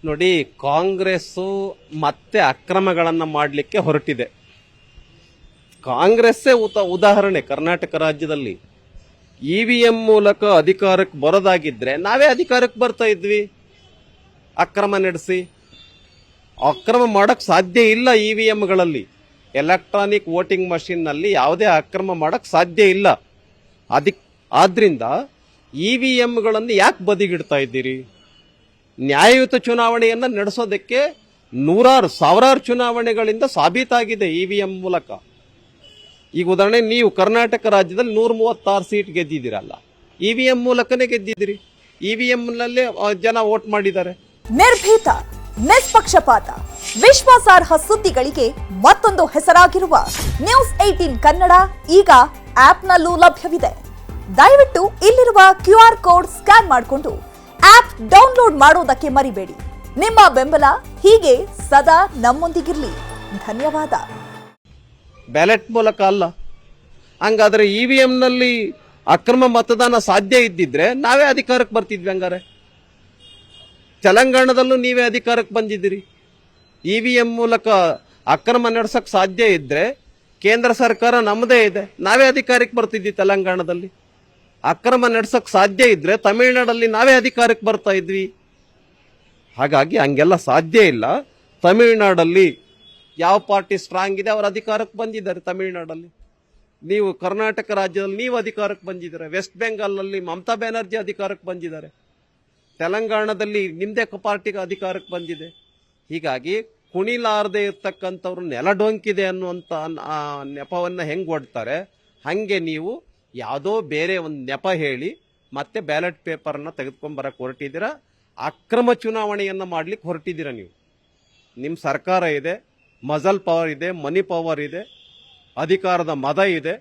ನೋಡಿ, ಕಾಂಗ್ರೆಸ್ಸು ಮತ್ತೆ ಅಕ್ರಮಗಳನ್ನ ಮಾಡಲಿಕ್ಕೆ ಹೊರಟಿದೆ. ಕಾಂಗ್ರೆಸ್ಸೇ ಉದಾಹರಣೆ. ಕರ್ನಾಟಕ ರಾಜ್ಯದಲ್ಲಿ ಇವಿಎಂ ಮೂಲಕ ಅಧಿಕಾರಕ್ಕೆ ಬರೋದಾಗಿದ್ರೆ ನಾವೇ ಅಧಿಕಾರಕ್ಕೆ ಬರ್ತಾ ಇದ್ವಿ. ಅಕ್ರಮ ನಡೆಸಿ ಅಕ್ರಮ ಮಾಡಕ್ ಸಾಧ್ಯ ಇಲ್ಲ. ಇವಿಎಂಗಳಲ್ಲಿ, ಎಲೆಕ್ಟ್ರಾನಿಕ್ ವೋಟಿಂಗ್ ಮಷಿನ್ ನಲ್ಲಿ ಯಾವುದೇ ಅಕ್ರಮ ಮಾಡಕ್ ಸಾಧ್ಯ ಇಲ್ಲ. ಆದ್ರಿಂದ ಇವಿಎಂಗಳನ್ನು ಯಾಕೆ ಬದಿಗಿಡ್ತಾ ಇದ್ದೀರಿ? ನ್ಯಾಯಯುತ ಚುನಾವಣೆಯನ್ನ ನಡೆಸೋದಕ್ಕೆ ಸಾವಿರಾರು ಚುನಾವಣೆಗಳಿಂದ ಸಾಬೀತಾಗಿದೆ ಇವಿಎಂ ಮೂಲಕ. ಈಗ ಉದಾಹರಣೆ, ನೀವು ಕರ್ನಾಟಕ ರಾಜ್ಯದಲ್ಲಿ 136 ಸೀಟ್ ಗೆದ್ದಿದ್ದೀರಲ್ಲ, ಇವಿಎಂ ಮೂಲಕನೇ ಗೆದ್ದಿದ್ದೀರಿ. ಇವಿಎಂ ನಲ್ಲೇ ಜನ ವೋಟ್ ಮಾಡಿದ್ದಾರೆ. ನಿರ್ಭೀತ, ನಿಷ್ಪಕ್ಷಪಾತ, ವಿಶ್ವಾಸಾರ್ಹ ಸುದ್ದಿಗಳಿಗೆ ಮತ್ತೊಂದು ಹೆಸರಾಗಿರುವ ನ್ಯೂಸ್ 18 ಕನ್ನಡ ಈಗ ಆಪ್ನಲ್ಲೂ ಲಭ್ಯವಿದೆ. ದಯವಿಟ್ಟು ಇಲ್ಲಿರುವ QR ಕೋಡ್ ಸ್ಕ್ಯಾನ್ ಮಾಡಿಕೊಂಡು ಆಪ್ ಡೌನ್ಲೋಡ್ ಮಾಡೋದಕ್ಕೆ ಮರಿಬೇಡಿ. ನಿಮ್ಮ ಬೆಂಬಲ ಹೀಗೆ ಸದಾ ನಮ್ಮೊಂದಿಗಿರಲಿ. ಧನ್ಯವಾದ. ಬ್ಯಾಲೆಟ್ ಮೂಲಕ ಅಲ್ಲ. ಹಂಗಾದ್ರೆ ಇವಿಎಂ ನಲ್ಲಿ ಅಕ್ರಮ ಮತದಾನ ಸಾಧ್ಯ ಇದ್ದಿದ್ರೆ ನಾವೇ ಅಧಿಕಾರಕ್ಕೆ ಬರ್ತಿದ್ವಿ. ಹಂಗಾರೆ ತೆಲಂಗಾಣದಲ್ಲೂ ನೀವೇ ಅಧಿಕಾರಕ್ಕೆ ಬಂದಿದ್ದೀರಿ. ಇವಿಎಂ ಮೂಲಕ ಅಕ್ರಮ ನಡೆಸಕ್ ಸಾಧ್ಯ ಇದ್ರೆ ಕೇಂದ್ರ ಸರ್ಕಾರ ನಮ್ಮದೇ ಇದೆ, ನಾವೇ ಅಧಿಕಾರಕ್ಕೆ ಬರ್ತಿದ್ವಿ. ತೆಲಂಗಾಣದಲ್ಲಿ ಅಕ್ರಮ ನಡೆಸಕ್ ಸಾಧ್ಯ ಇದ್ರೆ ತಮಿಳುನಾಡಲ್ಲಿ ನಾವೇ ಅಧಿಕಾರಕ್ಕೆ ಬರ್ತಾ ಇದ್ವಿ. ಹಾಗಾಗಿ ಹಂಗೆಲ್ಲ ಸಾಧ್ಯ ಇಲ್ಲ. ತಮಿಳುನಾಡಲ್ಲಿ ಯಾವ ಪಾರ್ಟಿ ಸ್ಟ್ರಾಂಗ್ ಇದೆ ಅವರು ಅಧಿಕಾರಕ್ಕೆ ಬಂದಿದ್ದಾರೆ. ತಮಿಳುನಾಡಲ್ಲಿ ನೀವು ಕರ್ನಾಟಕ ರಾಜ್ಯದಲ್ಲಿ ನೀವು ಅಧಿಕಾರಕ್ಕೆ ಬಂದಿದ್ದಾರೆ. ವೆಸ್ಟ್ ಬೆಂಗಾಲ್ನಲ್ಲಿ ಮಮತಾ ಬ್ಯಾನರ್ಜಿ ಅಧಿಕಾರಕ್ಕೆ ಬಂದಿದ್ದಾರೆ. ತೆಲಂಗಾಣದಲ್ಲಿ ನಿಮ್ದೇ ಪಾರ್ಟಿಗೆ ಅಧಿಕಾರಕ್ಕೆ ಬಂದಿದೆ. ಹೀಗಾಗಿ ಕುಣಿಲಾರದೆ ಇರ್ತಕ್ಕಂಥವ್ರು ನೆಲಡೊಂಕಿದೆ ಅನ್ನುವಂಥ ನೆಪವನ್ನ ಹೆಂಗ್ ಒಡ್ತಾರೆ, ಹಂಗೆ ನೀವು ಯಾವುದೋ ಬೇರೆ ಒಂದು ನೆಪ ಹೇಳಿ ಮತ್ತೆ ಬ್ಯಾಲೆಟ್ ಪೇಪರ್ನ ತೆಗೆದುಕೊಂಡ್ ಬರಕ್ ಹೊರಟಿದ್ದೀರಾ. ಅಕ್ರಮ ಚುನಾವಣೆಯನ್ನ ಮಾಡ್ಲಿಕ್ಕೆ ಹೊರಟಿದ್ದೀರಾ ನೀವು. ನಿಮ್ಮ ಸರ್ಕಾರ ಇದೆ, ಮಜಲ್ ಪವರ್ ಇದೆ, ಮನಿ ಪವರ್ ಇದೆ, ಅಧಿಕಾರದ ಮದ ಇದೆ.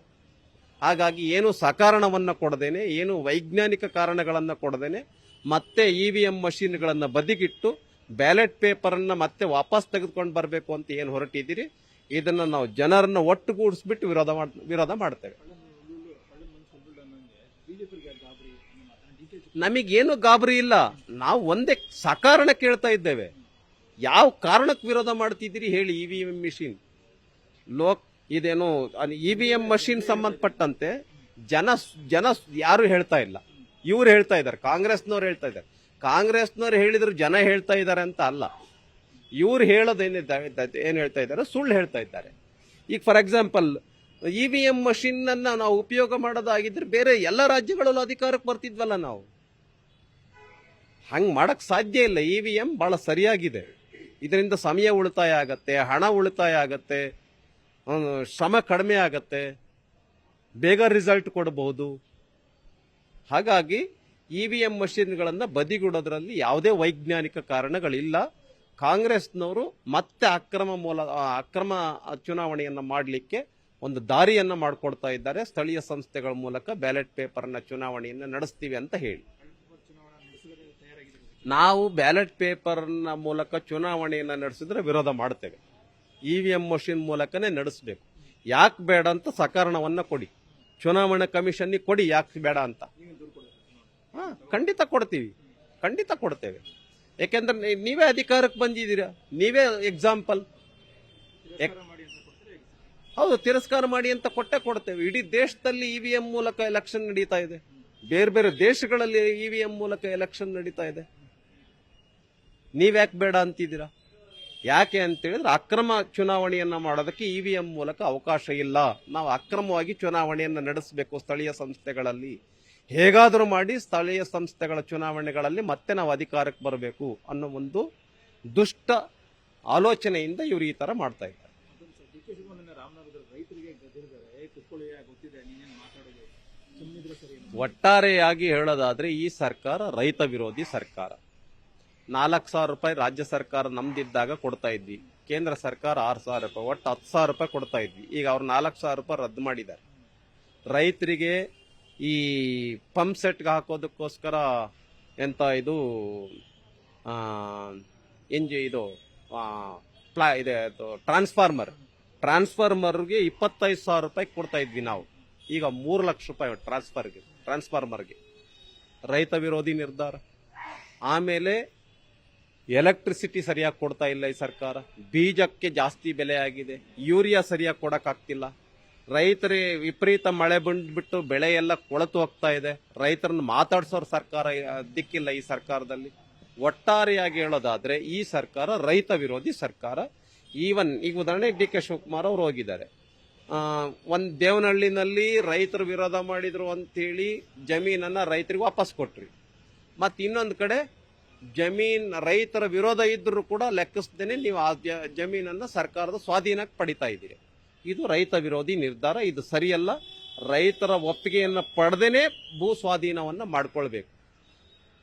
ಹಾಗಾಗಿ ಏನು ಸಕಾರಣವನ್ನ ಕೊಡದೇನೆ, ಏನು ವೈಜ್ಞಾನಿಕ ಕಾರಣಗಳನ್ನ ಕೊಡದೇನೆ ಮತ್ತೆ ಇವಿಎಂ ಮಷೀನ್ಗಳನ್ನ ಬದಿಗಿಟ್ಟು ಬ್ಯಾಲೆಟ್ ಪೇಪರ್ ಅನ್ನ ಮತ್ತೆ ವಾಪಸ್ ತೆಗೆದುಕೊಂಡು ಬರಬೇಕು ಅಂತ ಏನು ಹೊರಟಿದ್ದೀರಿ, ಇದನ್ನ ನಾವು ಜನರನ್ನ ಒಟ್ಟುಗೂಡಿಸ್ಬಿಟ್ಟು ವಿರೋಧ ಮಾಡ್ತೇವೆ. ನಮಗೇನು ಗಾಬರಿ ಇಲ್ಲ. ನಾವು ಒಂದೇ ಸಕಾರಣ ಕೇಳ್ತಾ ಇದ್ದೇವೆ. ಯಾವ ಕಾರಣಕ್ಕೆ ವಿರೋಧ ಮಾಡ್ತಿದ್ದೀರಿ ಹೇಳಿ? ಇವಿಎಂ ಮಿಷಿನ್ ಇದೇನು ಇವಿಎಂ ಮಷಿನ್ ಸಂಬಂಧಪಟ್ಟಂತೆ ಜನ ಯಾರು ಹೇಳ್ತಾ ಇಲ್ಲ, ಇವ್ರು ಹೇಳ್ತಾ ಇದ್ದಾರೆ. ಕಾಂಗ್ರೆಸ್ನವ್ರು ಹೇಳ್ತಾ ಇದ್ದಾರೆ. ಕಾಂಗ್ರೆಸ್ನವ್ರು ಹೇಳಿದ್ರು ಜನ ಹೇಳ್ತಾ ಇದ್ದಾರೆ ಅಂತ ಅಲ್ಲ. ಇವ್ರು ಏನ್ ಹೇಳ್ತಾ ಇದ್ದಾರೆ, ಸುಳ್ಳು ಹೇಳ್ತಾ ಇದ್ದಾರೆ. ಈಗ ಫಾರ್ ಎಕ್ಸಾಂಪಲ್ ಇವಿಎಂ ಮಷಿನ್ ಅನ್ನ ನಾವು ಉಪಯೋಗ ಮಾಡೋದಾಗಿದ್ರೆ ಬೇರೆ ಎಲ್ಲ ರಾಜ್ಯಗಳಲ್ಲೂ ಅಧಿಕಾರಕ್ಕೆ ಬರ್ತಿದ್ವಲ್ಲ ನಾವು. ಹಂಗ್ ಮಾಡಕ್ ಸಾಧ್ಯ ಇಲ್ಲ. ಇವಿಎಂ ಬಹಳ ಸರಿಯಾಗಿದೆ. ಇದರಿಂದ ಸಮಯ ಉಳಿತಾಯ ಆಗತ್ತೆ, ಹಣ ಉಳಿತಾಯ ಆಗತ್ತೆ, ಶ್ರಮ ಕಡಿಮೆ ಆಗತ್ತೆ, ಬೇಗ ರಿಸಲ್ಟ್ ಕೊಡಬಹುದು. ಹಾಗಾಗಿ ಇವಿಎಂ ಮಷಿನ್ಗಳನ್ನ ಬದಿಗುಡೋದ್ರಲ್ಲಿ ಯಾವುದೇ ವೈಜ್ಞಾನಿಕ ಕಾರಣಗಳಿಲ್ಲ. ಕಾಂಗ್ರೆಸ್ನವರು ಮತ್ತೆ ಅಕ್ರಮ ಚುನಾವಣೆಯನ್ನ ಮಾಡಲಿಕ್ಕೆ ಒಂದು ದಾರಿಯನ್ನ ಮಾಡಿಕೊಡ್ತಾ ಇದ್ದಾರೆ. ಸ್ಥಳೀಯ ಸಂಸ್ಥೆಗಳ ಮೂಲಕ ಬ್ಯಾಲೆಟ್ ಪೇಪರ್ನ ಚುನಾವಣೆಯನ್ನ ನಡೆಸ್ತೀವಿ ಅಂತ ಹೇಳಿ, ನಾವು ಬ್ಯಾಲೆಟ್ ಪೇಪರ್ನ ಮೂಲಕ ಚುನಾವಣೆಯನ್ನ ನಡೆಸಿದ್ರೆ ವಿರೋಧ ಮಾಡ್ತೇವೆ. ಇವಿಎಂ ಮಷಿನ್ ಮೂಲಕನೇ ನಡೆಸಬೇಕು. ಯಾಕೆ ಬೇಡ ಅಂತ ಸಕಾರಣವನ್ನ ಕೊಡಿ, ಚುನಾವಣಾ ಕಮಿಷನ್ ಕೊಡಿ, ಯಾಕೆ ಬೇಡ ಅಂತ. ಖಂಡಿತ ಕೊಡ್ತೀವಿ, ಖಂಡಿತ ಕೊಡ್ತೇವೆ. ಯಾಕೆಂದ್ರೆ ನೀವೇ ಅಧಿಕಾರಕ್ಕೆ ಬಂದಿದ್ದೀರಾ, ನೀವೇ ಎಕ್ಸಾಂಪಲ್. ಹೌದು, ತಿರಸ್ಕಾರ ಮಾಡಿ ಅಂತ ಕೊಡ್ತೇವೆ. ಇಡೀ ದೇಶದಲ್ಲಿ ಇವಿಎಂ ಮೂಲಕ ಎಲೆಕ್ಷನ್ ನಡೀತಾ ಇದೆ. ಬೇರೆ ಬೇರೆ ದೇಶಗಳಲ್ಲಿ ಇವಿಎಂ ಮೂಲಕ ಎಲೆಕ್ಷನ್ ನಡೀತಾ ಇದೆ. ನೀವ್ಯಾಕೆ ಬೇಡ ಅಂತಿದ್ದೀರಾ? ಯಾಕೆ ಅಂತ ಹೇಳಿದ್ರೆ ಅಕ್ರಮ ಚುನಾವಣೆಯನ್ನ ಮಾಡೋದಕ್ಕೆ ಇವಿಎಂ ಮೂಲಕ ಅವಕಾಶ ಇಲ್ಲ. ನಾವು ಅಕ್ರಮವಾಗಿ ಚುನಾವಣೆಯನ್ನ ನಡೆಸಬೇಕು. ಸ್ಥಳೀಯ ಸಂಸ್ಥೆಗಳಲ್ಲಿ ಹೇಗಾದರೂ ಮಾಡಿ ಸ್ಥಳೀಯ ಸಂಸ್ಥೆಗಳ ಚುನಾವಣೆಗಳಲ್ಲಿ ಮತ್ತೆ ನಾವು ಅಧಿಕಾರಕ್ಕೆ ಬರಬೇಕು ಅನ್ನೋ ಒಂದು ದುಷ್ಟ ಆಲೋಚನೆಯಿಂದ ಇವರು ಈ ತರ ಮಾಡ್ತಾ ಇದ್ದಾರೆ. ಒಟ್ಟಾರೆಯಾಗಿ ಹೇಳೋದಾದ್ರೆ ಈ ಸರ್ಕಾರ ರೈತ ವಿರೋಧಿ ಸರ್ಕಾರ. 4,000 ರೂಪಾಯಿ ರಾಜ್ಯ ಸರ್ಕಾರ ನಮ್ದಿದ್ದಾಗ ಕೊಡ್ತಾ ಇದ್ವಿ, ಕೇಂದ್ರ ಸರ್ಕಾರ 6,000 ರೂಪಾಯಿ, ಒಟ್ಟು 10,000 ರೂಪಾಯಿ ಕೊಡ್ತಾ ಇದ್ವಿ. ಈಗ ಅವ್ರು 4,000 ರೂಪಾಯಿ ರದ್ದು ಮಾಡಿದ್ದಾರೆ. ರೈತರಿಗೆ ಈ ಪಂಪ್ ಸೆಟ್ಗೆ ಹಾಕೋದಕ್ಕೋಸ್ಕರ ಎಂತ ಇದು ಟ್ರಾನ್ಸ್ಫಾರ್ಮರ್ಗೆ 25,000 ರೂಪಾಯಿ ಕೊಡ್ತಾ ಇದ್ವಿ ನಾವು. ಈಗ 3 ಲಕ್ಷ ರೂಪಾಯಿ ಟ್ರಾನ್ಸ್ಫಾರ್ಮರ್ಗೆ. ರೈತ ವಿರೋಧಿ ನಿರ್ಧಾರ. ಆಮೇಲೆ ಎಲೆಕ್ಟ್ರಿಸಿಟಿ ಸರಿಯಾಗಿ ಕೊಡ್ತಾ ಇಲ್ಲ ಈ ಸರ್ಕಾರ. ಬೀಜಕ್ಕೆ ಜಾಸ್ತಿ ಬೆಲೆ ಆಗಿದೆ, ಯೂರಿಯಾ ಸರಿಯಾಗಿ ಕೊಡೋಕ್ಕಾಗ್ತಿಲ್ಲ. ರೈತರಿಗೆ ವಿಪರೀತ ಮಳೆ ಬಂದ್ಬಿಟ್ಟು ಬೆಳೆ ಎಲ್ಲ ಕೊಳೆತು ಹೋಗ್ತಾ ಇದೆ. ರೈತರನ್ನ ಮಾತಾಡ್ಸೋರು ಸರ್ಕಾರ ದಿಕ್ಕಿಲ್ಲ ಈ ಸರ್ಕಾರದಲ್ಲಿ. ಒಟ್ಟಾರೆಯಾಗಿ ಹೇಳೋದಾದ್ರೆ ಈ ಸರ್ಕಾರ ರೈತ ವಿರೋಧಿ ಸರ್ಕಾರ. ಈವನ್ ಈಗ ಉದಾಹರಣೆ ಡಿ ಕೆ ಶಿವಕುಮಾರ್ ಅವರು ಹೋಗಿದ್ದಾರೆ, ಒಂದು ದೇವನಹಳ್ಳಿನಲ್ಲಿ ರೈತರು ವಿರೋಧ ಮಾಡಿದ್ರು ಅಂತೇಳಿ ಜಮೀನನ್ನ ರೈತರಿಗೆ ವಾಪಸ್ ಕೊಟ್ರಿ. ಮತ್ತು ಇನ್ನೊಂದು ಕಡೆ ರೈತರ ವಿರೋಧ ಇದ್ರೂ ಕೂಡ ಲೆಕ್ಕಿಸ್ದೇನೆ ನೀವು ಆ ಜಮೀನನ್ನ ಸರ್ಕಾರದ ಸ್ವಾಧೀನಕ್ಕೆ ಪಡಿತಾ ಇದ್ದೀರಿ. ಇದು ರೈತ ವಿರೋಧಿ ನಿರ್ಧಾರ, ಇದು ಸರಿಯಲ್ಲ. ರೈತರ ಒಪ್ಪಿಗೆಯನ್ನು ಪಡೆದೇನೆ ಭೂ ಸ್ವಾಧೀನವನ್ನ ಮಾಡ್ಕೊಳ್ಬೇಕು.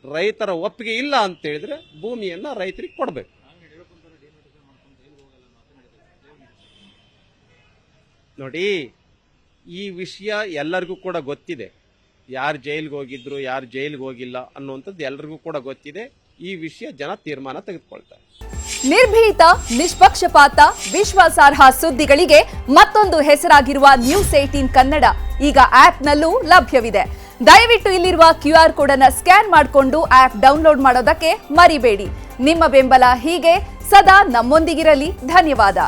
ರೈತರ ಒಪ್ಪಿಗೆ ಇಲ್ಲ ಅಂತ ಹೇಳಿದ್ರೆ ಭೂಮಿಯನ್ನ ರೈತರಿಗೆ ಕೊಡಬೇಕು. ನೋಡಿ, ಈ ವಿಷಯ ಎಲ್ಲರಿಗೂ ಕೂಡ ಗೊತ್ತಿದೆ. ಯಾರು ಜೈಲ್ಗೆ ಹೋಗಿದ್ರು, ಯಾರು ಜೈಲ್ಗೆ ಹೋಗಿಲ್ಲ ಅನ್ನುವಂಥದ್ದು ಎಲ್ಲರಿಗೂ ಕೂಡ ಗೊತ್ತಿದೆ. ಈ ವಿಷಯ ಜನ ತೀರ್ಮಾನ ತೆಗೆದುಕೊಳ್ತಾರೆ. ನಿರ್ಭೀತ, ನಿಷ್ಪಕ್ಷಪಾತ, ವಿಶ್ವಾಸಾರ್ಹ ಸುದ್ದಿಗಳಿಗೆ ಮತ್ತೊಂದು ಹೆಸರಾಗಿರುವ ನ್ಯೂಸ್ 18 ಕನ್ನಡ ಈಗ ಆಪ್ನಲ್ಲೂ ಲಭ್ಯವಿದೆ. ದಯವಿಟ್ಟು ಇಲ್ಲಿರುವ QR ಕೋಡ್ ಅನ್ನು ಸ್ಕ್ಯಾನ್ ಮಾಡಿಕೊಂಡು ಆಪ್ ಡೌನ್ಲೋಡ್ ಮಾಡೋದಕ್ಕೆ ಮರಿಬೇಡಿ. ನಿಮ್ಮ ಬೆಂಬಲ ಹೀಗೆ ಸದಾ ನಮ್ಮೊಂದಿಗಿರಲಿ. ಧನ್ಯವಾದ.